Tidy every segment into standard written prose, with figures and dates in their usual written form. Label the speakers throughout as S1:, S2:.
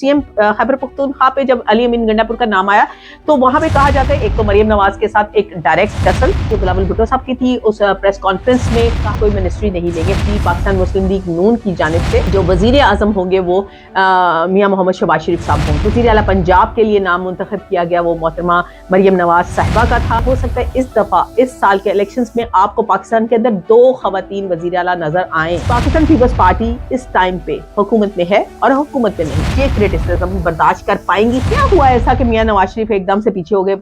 S1: CM Khyber Pakhtunkhwa पे जब अली अमीन गंडापुर का नाम आया तो वहां पे कहा जाता है एक तो मरियम नवाज के साथ एक डायरेक्ट टसल जो बिलावल भुट्टो साहब की थी उस प्रेस कॉन्फ्रेंस में कहा कोई मिनिस्ट्री नहीं लेंगे कि पाकिस्तान मुस्लिम लीग नून की जानिब से जो वजीर आजम होंगे वो मियां मोहम्मद शहबाज शरीफ साहब होंगे। वजीर आला पंजाब के लिए नाम मुंतखब किया गया वो मोहतरमा मरियम नवाज साहिबा का था। हो सकता है इस दफा इस साल के इलेक्शंस में आपको पाकिस्तान के अंदर 2 खवातीन वजीर आला नजर आए। पाकिस्तान पीपल्स पार्टी इस टाइम पे हुकूमत में है और हुकूमत में नहीं। ये क्रिटिसिज्म बर्दाश्त कर पाएंगी? क्या हुआ ऐसा कि मियां नवाज शरीफ एकदम से पीछे हो गए?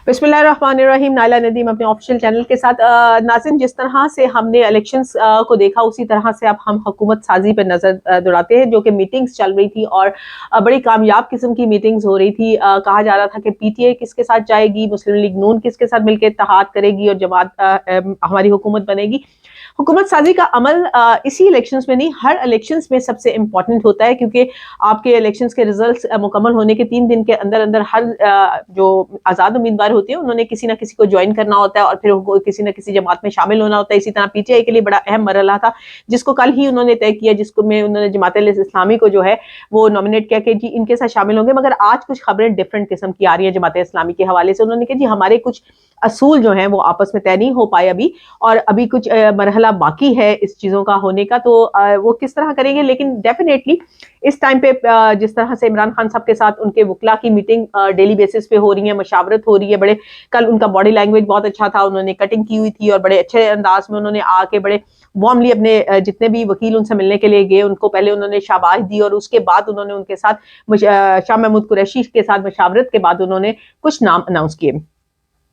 S1: बिस्मिल्लाहिर्रहमानिर्रहीम। नाइला नदीम अपने ऑफिशियल चैनल के साथ। नाज़रीन, जिस तरह से हमने इलेक्शंस को देखा उसी तरह से अब हम हुकूमत साजी पर नजर दौड़ाते हैं, जो कि मीटिंग्स चल रही थी और बड़ी कामयाब किस्म की मीटिंग्स हो रही थी। कहा जा रहा था कि पीटीआई किसके साथ जाएगी, मुस्लिम लीग नून किसके साथ मिलकर इत्तेहाद करेगी और जमात हमारी हुकूमत बनेगी। हुकूमत साजी का अमल इसी इलेक्शंस में नहीं, हर इलेक्शंस में सबसे इम्पॉर्टेंट होता है, क्योंकि आपके इलेक्शंस के रिजल्ट्स मुकम्मल होने के 3 दिन के अंदर अंदर हर जो आज़ाद उम्मीदवार होते हैं उन्होंने किसी ना किसी को ज्वाइन करना होता है और फिर किसी ना किसी जमात में शामिल होना होता है। इसी तरह पीटीआई के लिए बड़ा अहम मरहला था जिसको कल ही उन्होंने तय किया, जिसको में उन्होंने जमात इस्लामी को जो है वो नॉमिनेट किया कि जी इनके साथ शामिल होंगे। मगर आज कुछ खबरें डिफरेंट किस्म की आ रही है जमात इस्लामी के हवाले से। उन्होंने कहा जी हमारे कुछ असूल जो हैं वो आपस में तय नहीं हो पाए अभी, और अभी कुछ मरहला बाकी है इस चीज़ों का होने का, तो वो किस तरह करेंगे। लेकिन डेफिनेटली इस टाइम पे जिस तरह से इमरान खान साहब के साथ उनके वकला की मीटिंग डेली बेसिस पे हो रही है, मशावरत हो रही है, बड़े कल उनका बॉडी लैंग्वेज बहुत अच्छा था, उन्होंने कटिंग की हुई थी और बड़े अच्छे अंदाज में उन्होंने आके बड़े वार्मली अपने जितने भी वकील उनसे मिलने के लिए गए उनको पहले उन्होंने शाबाश दी और उसके बाद उन्होंने उनके साथ शाह महमूद कुरैशी के साथ मशावरत के बाद उन्होंने कुछ नाम अनाउंस किए,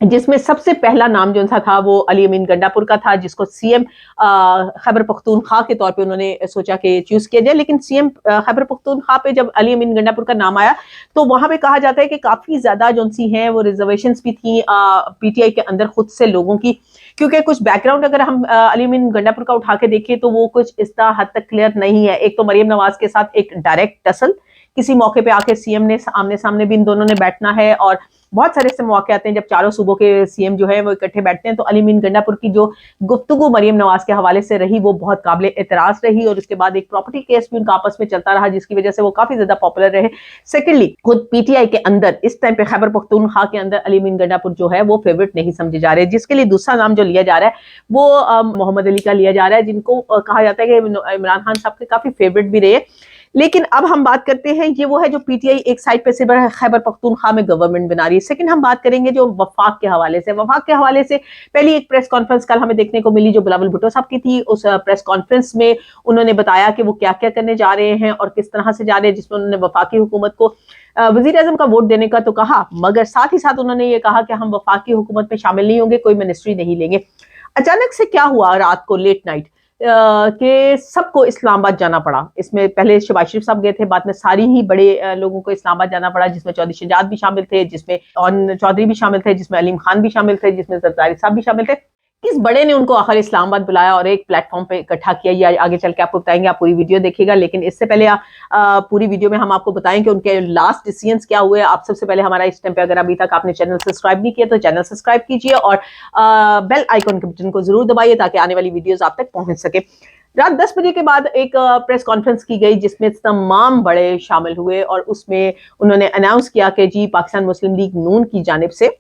S1: जिसमें सबसे पहला नाम जो था वो अली अमीन गंडापुर का था, जिसको सीएम खैबर पख्तूनख्वा के तौर पे उन्होंने सोचा कि चूज किया जाए। लेकिन सीएम खैबर पख्तूनख्वा पे जब अली अमीन गंडापुर का नाम आया तो वहां पे कहा जाता है कि काफी ज्यादा जो सी हैं वो रिजर्वेशंस भी थी पीटीआई के अंदर खुद से लोगों की, क्योंकि कुछ बैकग्राउंड अगर हम अली अमीन गंडापुर का उठा के देखें तो वो कुछ इस हद तक क्लियर नहीं है। एक तो मरियम नवाज के साथ एक डायरेक्ट टसल, किसी मौके पे आके सीएम ने आमने सामने भी इन दोनों ने बैठना है, और बहुत सारे ऐसे मौके आते हैं जब चारों सूबों के सीएम जो है वो इकट्ठे बैठते हैं। तो अली अमीन गंडापुर की जो गुफ्तगू मरियम नवाज के हवाले से रही वो बहुत काबिल एतराज रही, और उसके बाद एक प्रॉपर्टी केस भी उनका आपस में चलता रहा जिसकी वजह से वो काफी ज्यादा पॉपुलर रहे। सेकेंडली खुद पीटीआई के अंदर इस टाइम पे खैबर पख्तूनख्वा के अंदर अली अमीन गंडापुर जो है वो फेवरेट नहीं समझे जा रहे, जिसके लिए दूसरा नाम जो लिया जा रहा है वो मोहम्मद अली का लिया जा रहा है, जिनको कहा जाता है कि इमरान खान साहब के काफी फेवरेट भी रहे। लेकिन अब हम बात करते हैं, ये वो है जो पीटीआई एक साइड पे सिर्फ खैबर पख्तूनख्वा में गवर्नमेंट बना रही है। सेकंड हम बात करेंगे जो वफाक के हवाले से। वफाक के हवाले से पहली एक प्रेस कॉन्फ्रेंस कल हमें देखने को मिली जो बिलावल भुट्टो साहब की थी। उस प्रेस कॉन्फ्रेंस में उन्होंने बताया कि वो क्या क्या करने जा रहे हैं और किस तरह से जा रहे हैं, जिसमें उन्होंने वफाकी हुकूमत को वजीर आजम का वोट देने का तो कहा, मगर साथ ही साथ उन्होंने ये कहा कि हम वफाकी हुकूमत में शामिल नहीं होंगे, कोई मिनिस्ट्री नहीं लेंगे। अचानक से क्या हुआ रात को लेट नाइट कि सबको इस्लामाबाद जाना पड़ा। इसमें पहले शहबाज शरीफ साहब गए थे, बाद में सारी ही बड़े लोगों को इस्लामाबाद जाना पड़ा, जिसमें चौधरी शहजाद भी शामिल थे, जिसमें चौधरी भी शामिल थे, जिसमें अलीम खान भी शामिल थे, जिसमें जरदारी साहब भी शामिल थे। किस बड़े ने उनको आखिर इस्लामाबाद बुलाया और एक प्लेटफॉर्म पे इकट्ठा किया, ये आगे चल के आपको बताएंगे, आप पूरी वीडियो देखिएगा। लेकिन इससे पहले पूरी वीडियो में हम आपको बताएं कि उनके लास्ट डिसीजंस क्या हुए। आप सबसे पहले हमारा इस टाइम पे अगर अभी तक आपने चैनल सब्सक्राइब नहीं किया तो चैनल सब्सक्राइब कीजिए और बेल आइकन के बटन को जरूर दबाइए ताकि आने वाली वीडियोस आप तक पहुंच सके। रात 10 बजे के बाद एक प्रेस कॉन्फ्रेंस की गई जिसमें तमाम बड़े शामिल हुए और उसमें उन्होंने अनाउंस किया कि जी पाकिस्तान मुस्लिम लीग नून की जानिब से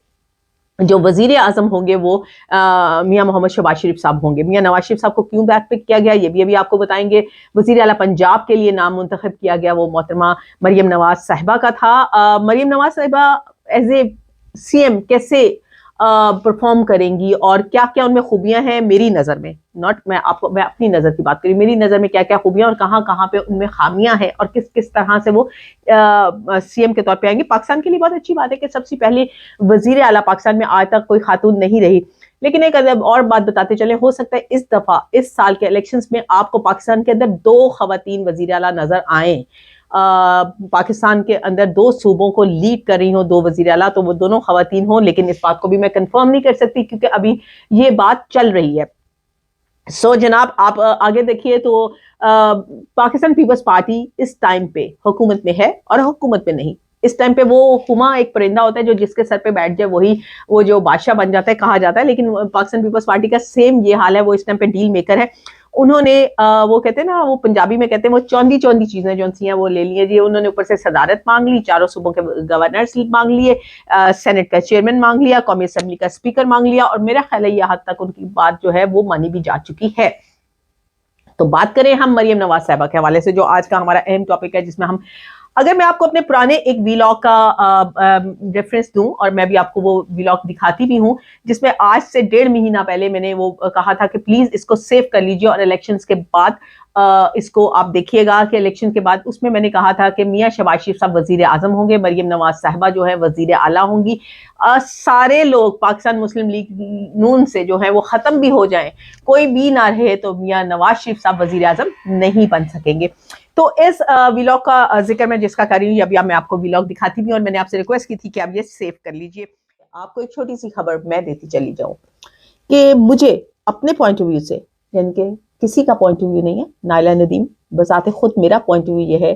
S1: जो वजीर आजम होंगे वो मियां मोहम्मद शहबाज शरीफ साहब होंगे। मियां नवाज शरीफ साहब को क्यों बैक पिक किया गया ये भी अभी आपको बताएंगे। वजीर आला पंजाब के लिए नाम मुंतखब किया गया वो मोहतरमा मरियम नवाज साहिबा का था। मरियम नवाज साहिबा एज ए सीएम कैसे परफॉर्म करेंगी और क्या क्या उनमें खूबियां हैं मेरी नज़र में, मैं अपनी नज़र की बात करी, मेरी नज़र में क्या क्या खूबियां और कहाँ कहाँ पे उनमें खामियां हैं और किस किस तरह से वो सीएम के तौर पे आएंगे। पाकिस्तान के लिए बहुत अच्छी बात है कि सबसे पहले वजीर आला पाकिस्तान में आज तक कोई खातून नहीं रही। लेकिन एक और बात बताते चले, हो सकता है इस दफा इस साल के इलेक्शंस में आपको पाकिस्तान के अंदर 2 खवातीन वजीर आला नजर आए। पाकिस्तान के अंदर 2 सूबों को लीड कर रही हो 2 वजीर आला, तो वो दोनों खवातीन हो, लेकिन इस बात को भी मैं कंफर्म नहीं कर सकती क्योंकि अभी ये बात चल रही है। जनाब आप आगे देखिए तो पाकिस्तान पीपल्स पार्टी इस टाइम पे हुकूमत में है और हुकूमत में नहीं। इस टाइम पे वो हुमा एक परिंदा होता है जो जिसके सर पे बैठ जाए वही वो जो बादशाह बन जाता है कहा जाता है, लेकिन पाकिस्तान पीपल्स पार्टी का सेम ये हाल है। वो इस टाइम पे डील मेकर है। उन्होंने वो कहते हैं ना, वो पंजाबी में कहते हैं वो चौंधी चौंधी चीजें जो सी हैं वो ले ली है जी। उन्होंने ऊपर से सदारत मांग ली, चारों सूबों के गवर्नर्स मांग लिए, सेनेट का चेयरमैन मांग लिया, कौमी असेंबली का स्पीकर मांग लिया, और मेरा ख्याल है ये हद तक उनकी बात जो है वो मानी भी जा चुकी है। तो बात करें हम मरियम नवाज साहिबा के हवाले से, जो आज का हमारा अहम टॉपिक है, जिसमें हम, अगर मैं आपको अपने पुराने एक वीलॉग का रेफरेंस दूं, और मैं भी आपको वो वीलॉग दिखाती भी हूं, जिसमें आज से 1.5 महीना पहले मैंने वो कहा था कि प्लीज इसको सेव कर लीजिए और इलेक्शंस के बाद इसको आप देखिएगा कि इलेक्शन के बाद, उसमें मैंने कहा था कि मियां शहबाज शरीफ साहब वजीर आजम होंगे, मरियम नवाज साहिबा जो है वजीर आला होंगी, सारे लोग पाकिस्तान मुस्लिम लीग नून से जो है वो खत्म भी हो जाएं, कोई भी ना रहे, तो मियां नवाज शरीफ साहब वजीर आजम नहीं बन सकेंगे। तो इस वीलॉग का जिक्र मैं जिसका कर रही हूँ, अभी मैं आपको वीलॉग दिखाती भी हूँ, और मैंने आपसे रिक्वेस्ट की थी कि आप ये सेव कर लीजिए। आपको एक छोटी सी खबर मैं देती चली जाऊं कि मुझे अपने पॉइंट ऑफ व्यू से, यानी कि किसी का पॉइंट ऑफ व्यू नहीं है, नाइला नदीम बजाते खुद मेरा पॉइंट ऑफ व्यू ये है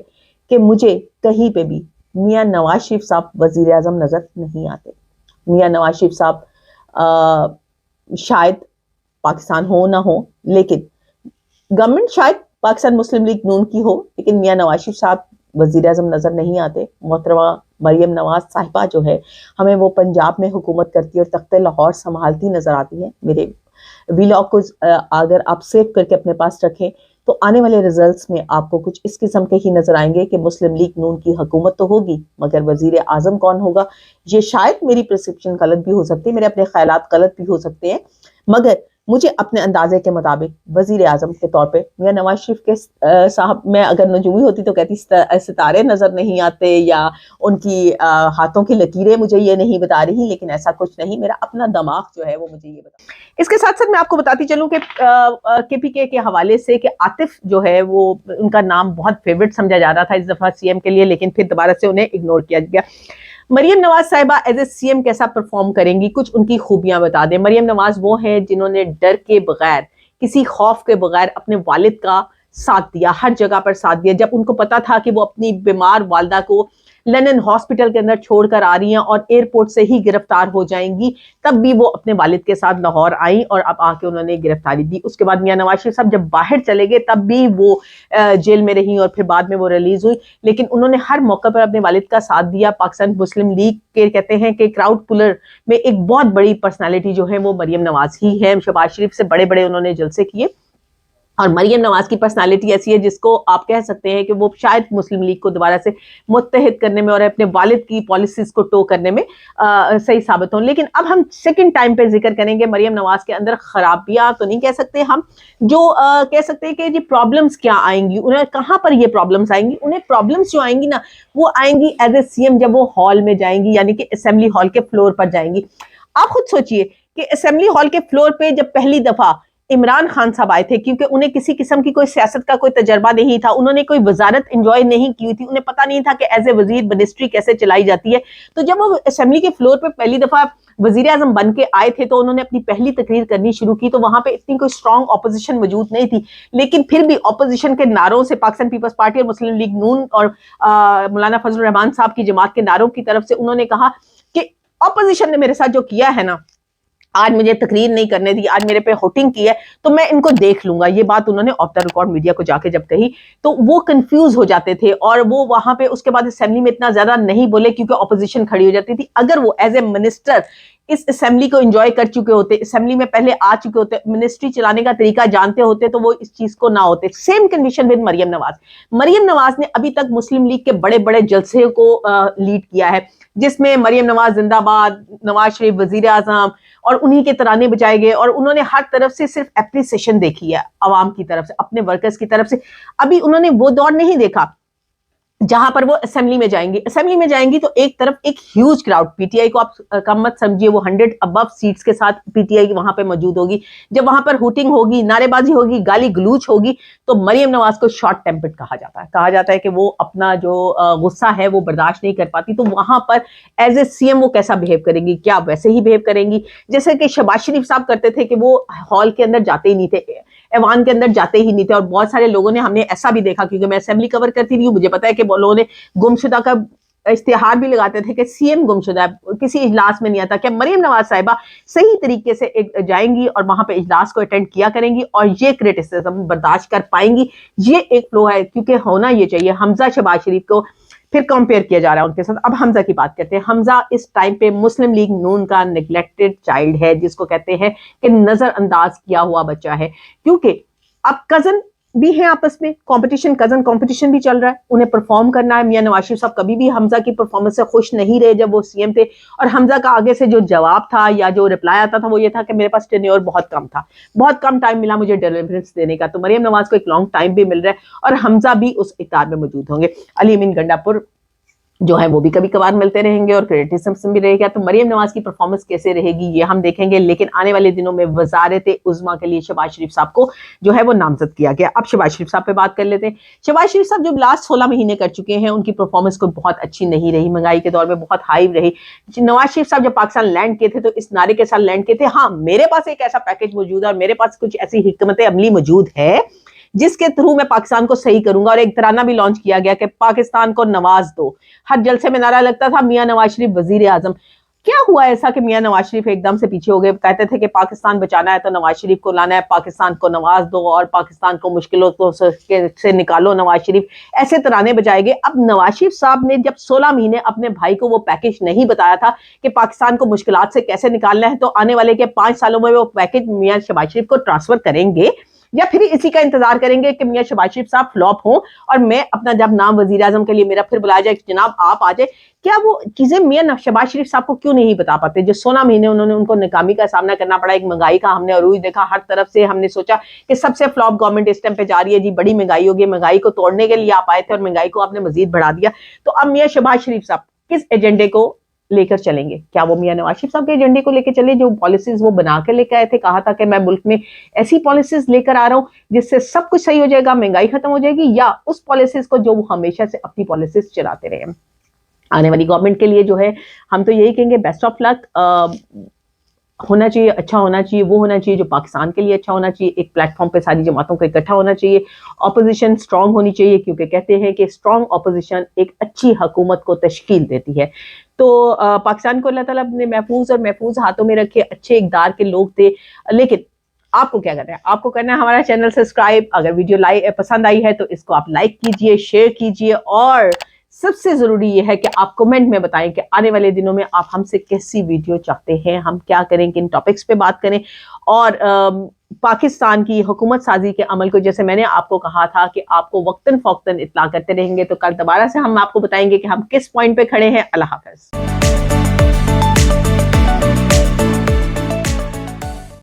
S1: कि मुझे कहीं पे भी मियां नवाज शरीफ साहब वजीर आजम नजर नहीं आते। मियां नवाज शरीफ साहब शायद पाकिस्तान हो ना हो, लेकिन गवर्नमेंट शायद पाकिस्तान मुस्लिम लीग नून की हो, लेकिन मियां नवाज शरीफ साहब वजीर आजम नजर नहीं आते। मोहतरमा मरियम नवाज साहिबा जो है, हमें वो पंजाब में हुकूमत करती है और तख्ते लाहौर संभालती नजर आती है। मेरे वीलॉग को अगर आप सेव करके अपने पास रखें तो आने वाले रिजल्ट्स में आपको कुछ इस किस्म के ही नजर आएंगे कि मुस्लिम लीग नून की हुकूमत तो होगी, मगर वजीर आजम कौन होगा, ये शायद मेरी परसेप्शन गलत भी हो सकती है, मेरे अपने ख्यालात गलत भी हो सकते हैं, मगर मुझे अपने अंदाजे के मुताबिक वजीर आजम के तौर पे मियां नवाज शरीफ के साहब, मैं अगर नजूमी होती तो कहती सितारे नजर नहीं आते या उनकी हाथों की लकीरें मुझे ये नहीं बता रही, लेकिन ऐसा कुछ नहीं, मेरा अपना दिमाग जो है वो मुझे ये बता। इसके साथ साथ मैं आपको बताती चलूं कि केपीके के हवाले से कि आतिफ जो है वो, उनका नाम बहुत फेवरेट समझा जा रहा था इस दफा सीएम के लिए, लेकिन फिर दोबारा से उन्हें इग्नोर किया गया। मरियम नवाज साहिबा एज ए सीएम कैसा परफॉर्म करेंगी, कुछ उनकी खूबियां बता दें। मरियम नवाज वो हैं जिन्होंने डर के बगैर, किसी खौफ के बगैर अपने वालिद का साथ दिया, हर जगह पर साथ दिया। जब उनको पता था कि वो अपनी बीमार वालदा को लंदन हॉस्पिटल के अंदर छोड़कर आ रही हैं और एयरपोर्ट से ही गिरफ्तार हो जाएंगी, तब भी वो अपने वालिद के साथ लाहौर आई और अब आके उन्होंने गिरफ्तारी दी। उसके बाद मियां नवाज शरीफ साहब जब बाहर चले गए तब भी वो जेल में रही और फिर बाद में वो रिलीज हुई, लेकिन उन्होंने हर मौके पर अपने वालिद का साथ दिया। पाकिस्तान मुस्लिम लीग के कहते हैं कि क्राउड पुलर में एक बहुत बड़ी पर्सनैलिटी जो है वो मरियम नवाज ही है। शहबाज शरीफ से बड़े बड़े उन्होंने जलसे किए, और मरियम नवाज की पर्सनालिटी ऐसी है जिसको आप कह सकते हैं कि वो शायद मुस्लिम लीग को दोबारा से मुत्तहिद करने में और अपने वालिद की पॉलिसीज को टो करने में सही साबित हों। लेकिन अब हम सेकंड टाइम पे जिक्र करेंगे मरियम नवाज के अंदर खराबियां तो नहीं कह सकते हम, जो कह सकते हैं कि जी प्रॉब्लम्स क्या आएंगी, उन्हें कहाँ पर ये प्रॉब्लम्स आएंगी। उन्हें प्रॉब्लम्स जो आएंगी ना, वो आएंगी एज ए सीएम जब वो हॉल में जाएंगी, यानी कि असेंबली हॉल के फ्लोर पर जाएंगी। आप खुद सोचिए कि असेंबली हॉल के फ्लोर पे जब पहली दफा इमरान खान साहब आए थे, क्योंकि उन्हें किसी किस्म की कोई सियासत का कोई तजर्बा नहीं था, उन्होंने कोई वजारत एंजॉय नहीं की थी, उन्हें पता नहीं था कि एज ए वजीर मिनिस्ट्री कैसे चलाई जाती है। तो जब वो असेंबली के फ्लोर पे पहली दफा वजीर आजम बन के आए थे तो उन्होंने अपनी पहली तकरीर करनी शुरू की, तो वहां पे इतनी कोई स्ट्रॉन्ग ऑपोजिशन मौजूद नहीं थी, लेकिन फिर भी ऑपोजिशन के नारों से, पाकिस्तान पीपल्स पार्टी और मुस्लिम लीग नून और मौलाना फजल रहमान साहब की जमात के नारों की तरफ से उन्होंने कहा कि ऑपोजिशन ने मेरे साथ जो किया है ना, आज मुझे तकरीर नहीं करने दी, आज मेरे पे होटिंग की है, तो मैं इनको देख लूंगा। ये बात उन्होंने ऑफ द रिकॉर्ड मीडिया को जाके जब कही तो वो कंफ्यूज हो जाते थे और वो वहां पे उसके बाद असेंबली में इतना ज्यादा नहीं बोले क्योंकि ऑपोजिशन खड़ी हो जाती थी। अगर वो एज ए मिनिस्टर इस असेंबली को एंजॉय कर चुके होते, असेंबली में पहले आ चुके होते, मिनिस्ट्री चलाने का तरीका जानते होते, तो वो इस चीज को ना होते। Same condition with Maryam Nawaz. Maryam Nawaz ने अभी तक मुस्लिम लीग के बड़े बड़े जलसे को लीड किया है, जिसमें मरियम नवाज जिंदाबाद, नवाज शरीफ वजीर आजम और उन्हीं के तराने बजाए गए, और उन्होंने हर तरफ से सिर्फ एप्रिसिएशन देखी है आवाम की तरफ से, अपने वर्कर्स की तरफ से। अभी उन्होंने वो दौर नहीं देखा जहां पर वो असेंबली में जाएंगी। असेंबली में जाएंगी तो एक तरफ एक ह्यूज क्राउड, पीटीआई को आप कम मत समझिए, वो 100 अबव सीट्स के साथ पीटीआई वहां पे मौजूद होगी। जब वहां पर हुटिंग होगी, नारेबाजी होगी, गाली गलूच होगी, तो मरियम नवाज को शॉर्ट टेम्पर्ड कहा जाता है। कहा जाता है कि वो अपना जो गुस्सा है वो बर्दाश्त नहीं कर पाती। तो वहां पर एज ए सीएम वो कैसा बिहेव करेंगी? क्या वैसे ही बिहेव करेंगी जैसे कि शहबाज शरीफ साहब करते थे कि वो हॉल के अंदर जाते ही नहीं थे, ऐवान के अंदर जाते ही नहीं थे। और बहुत सारे लोगों ने, हमने ऐसा भी देखा, क्योंकि मैं असेंबली कवर करती रही हूँ, मुझे पता है कि लोगों ने गुमशुदा का اشتہار بھی لگاتے تھے کہ سی ایم گمشدہ ہے, کسی اجلاس میں نہیں آتا. کیا مریم نواز صاحبہ صحیح طریقے سے جائیں گی اور وہاں پہ اجلاس کو اٹینڈ کیا کریں گی اور یہ کرٹیسزم برداشت کر پائیں گی؟ یہ ایک فلو ہے, کیونکہ ہونا یہ چاہیے. حمزہ شہباز شریف کو پھر کمپیئر کیا جا رہا ہے ان کے ساتھ. اب حمزہ کی بات کرتے ہیں. حمزہ اس ٹائم پہ مسلم لیگ نون کا نیگلیکٹڈ چائلڈ ہے, جس کو کہتے ہیں کہ نظر انداز کیا ہوا بچہ ہے, کیونکہ اب کزن بھی ہیں آپس میں, کمپٹیشن, کزن کمپٹیشن بھی چل رہا ہے, انہیں پرفارم کرنا ہے. میاں نواز شریف صاحب کبھی بھی حمزہ کی پرفارمنس سے خوش نہیں رہے جب وہ سی ایم تھے, اور حمزہ کا آگے سے جو جواب تھا یا جو رپلائی آتا تھا وہ یہ تھا کہ میرے پاس ٹینیور بہت کم تھا, بہت کم ٹائم ملا مجھے ڈیلیورنس دینے کا. تو مریم نواز کو ایک لانگ ٹائم بھی مل رہا ہے اور حمزہ بھی اس اقتدار میں موجود ہوں گے. علی امین گنڈا پور جو ہے وہ بھی کبھی کبھار ملتے رہیں گے اور کریٹیسم بھی رہے گا. تو مریم نواز کی پرفارمنس کیسے رہے گی یہ ہم دیکھیں گے, لیکن آنے والے دنوں میں وزارت عظمیٰ کے لیے شہباز شریف صاحب کو جو ہے وہ نامزد کیا گیا. اب شہباز شریف صاحب پہ بات کر لیتے ہیں. شہباز شریف صاحب جو لاسٹ 16 مہینے کر چکے ہیں, ان کی پرفارمنس کو بہت اچھی نہیں رہی, مہنگائی کے دور میں بہت ہائی رہی. نواز شریف صاحب جب پاکستان لینڈ کیے تھے تو اس نعرے کے ساتھ لینڈ کیے تھے, ہاں میرے پاس ایک ایسا پیکج موجود ہے اور میرے پاس کچھ ایسی حکمت عملی موجود ہے جس کے تھرو میں پاکستان کو صحیح کروں گا. اور ایک ترانہ بھی لانچ کیا گیا کہ پاکستان کو نواز دو. ہر جلسے میں نعرہ لگتا تھا میاں نواز شریف وزیر اعظم. کیا ہوا ایسا کہ میاں نواز شریف ایک دم سے پیچھے ہو گئے؟ کہتے تھے کہ پاکستان بچانا ہے تو نواز شریف کو لانا ہے, پاکستان کو نواز دو اور پاکستان کو مشکلوں سے نکالو نواز شریف, ایسے ترانے بجائے گئے. اب نواز شریف صاحب نے جب 16 مہینے اپنے بھائی کو وہ پیکج نہیں بتایا تھا کہ پاکستان کو مشکلات سے کیسے نکالنا ہے, تو آنے والے کے 5 سالوں میں وہ پیکج میاں شہباز شریف کو ٹرانسفر کریں گے یا پھر اسی کا انتظار کریں گے کہ میاں شہباز شریف صاحب فلاپ ہوں اور میں اپنا جب نام وزیر اعظم کے لیے میرا پھر بلایا جائے جناب آپ آ جائے؟ کیا وہ چیزیں میاں شہباز شریف صاحب کو کیوں نہیں بتا پاتے؟ جو 16 مہینے انہوں نے ان کو ناکامی کا سامنا کرنا پڑا, ایک مہنگائی کا ہم نے عروج دیکھا ہر طرف سے, ہم نے سوچا کہ سب سے فلاپ گورنمنٹ اس ٹائم پہ جا رہی ہے جی, بڑی مہنگائی ہوگی, مہنگائی کو توڑنے کے لیے آپ آئے تھے اور مہنگائی کو آپ نے مزید بڑھا دیا. تو اب میاں شہباز شریف صاحب کس ایجنڈے کو لے کر چلیں گے؟ کیا وہ میاں نواز شریف صاحب کے ایجنڈے کو لے کے چلے جو پالیسیز وہ بنا کے لے کے آئے تھے؟ کہا تھا کہ میں ملک میں ایسی پالیسیز لے کر آ رہا ہوں جس سے سب کچھ صحیح ہو جائے گا, مہنگائی ختم ہو جائے گی, یا اس پالیسیز کو جو وہ ہمیشہ سے اپنی پالیسیز چلاتے رہے ہیں؟ آنے والی گورنمنٹ کے لیے جو ہے ہم تو یہی کہیں گے بیسٹ آف لک. ہونا چاہیے, اچھا ہونا چاہیے, وہ ہونا چاہیے جو پاکستان کے لیے اچھا ہونا چاہیے. ایک پلیٹ فارم پہ ساری جماعتوں کو اکٹھا ہونا چاہیے, اپوزیشن اسٹرانگ ہونی چاہیے, کیونکہ کہتے ہیں کہ اسٹرانگ اپوزیشن ایک اچھی حکومت کو تشکیل دیتی ہے. تو پاکستان کو اللہ تعالیٰ نے محفوظ اور محفوظ ہاتھوں میں رکھے, اچھے اقدار کے لوگ تھے. لیکن آپ کو کیا کرنا ہے؟ آپ کو کرنا ہے ہمارا چینل سبسکرائب. اگر ویڈیو پسند آئی ہے تو اس کو آپ لائک کیجئے, شیئر کیجئے, اور سب سے ضروری یہ ہے کہ آپ کمنٹ میں بتائیں کہ آنے والے دنوں میں آپ ہم سے کیسی ویڈیو چاہتے ہیں, ہم کیا کریں, کن ٹاپکس پہ بات کریں. اور پاکستان کی حکومت سازی کے عمل کو جیسے میں نے آپ کو کہا تھا کہ آپ کو وقتاً فوقتاً اطلاع کرتے رہیں گے, تو کل دوبارہ سے ہم آپ کو بتائیں گے کہ ہم کس پوائنٹ پہ کھڑے ہیں. اللہ حافظ.